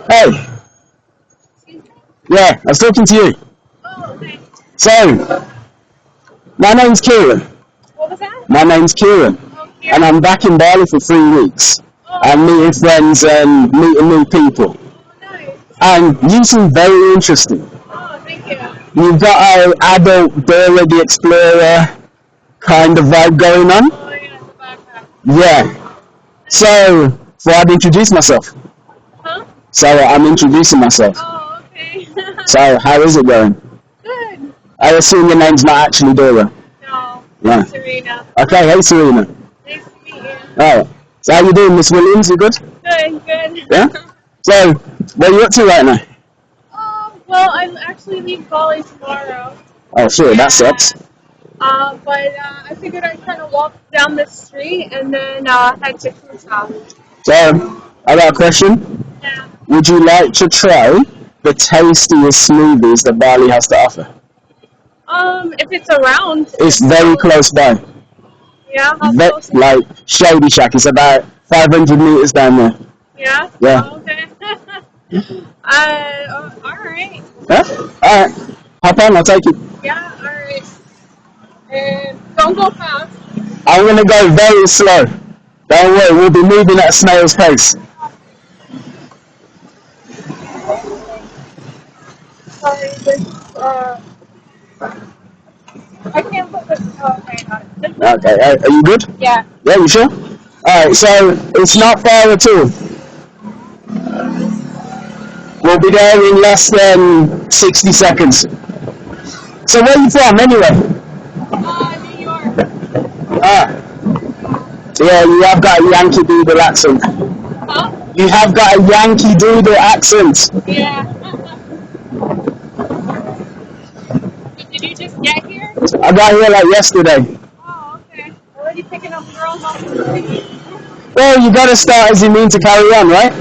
Hey, Excuse me? yeah, I was talking to you. Oh, okay. So, my name's Kieran. What was that? My name's Kieran. Oh, And here. I'm back in Bali for 3 weeks. I'm Oh, meeting friends and meeting new people. nice. And you seem very interesting. Oh, thank you. You've got an adult Dora the Explorer kind of vibe going on. Oh, yeah, the backpack. Yeah. So, I'd introduce myself. Huh? So, I'm introducing myself. Oh, okay. So, how is it going? Good. I assume your name's not actually Dora. No, Yeah. Serena. Okay, hey Serena. Nice to meet you. Alright. So how you doing, Miss Williams? You good? Good, good. Yeah? So, what are you up to right now? Well, I actually leave Bali tomorrow. Oh sure, that sucks. But I figured I'd kind of walk down this street and then head to Crew's house. So, I got a question. Yeah. Would you like to try the tastiest smoothies that Bali has to offer? If it's around. It's very close by. Yeah, how close? Like Shady Shack. It's about 500 meters down there. Yeah? Yeah. Oh, okay. Alright. Huh? Alright. Hop on, I'll take it. Yeah, alright. And don't go fast. I'm gonna go very slow. Don't worry, we'll be moving at a snail's pace. Sorry, this, I can't put this, oh, okay, got it. Okay, are you good? Yeah. Yeah, you sure? Alright, so it's not far at all. We'll be there in less than 60 seconds. So where are you from anyway? New York. Ah, so yeah, you have got a Yankee Doodle accent. Huh? You have got a Yankee Doodle accent. Yeah. Did you just get here? I got here like yesterday. Oh, okay. Already picking up girls off the street. Well, you gotta start as you mean to carry on, right?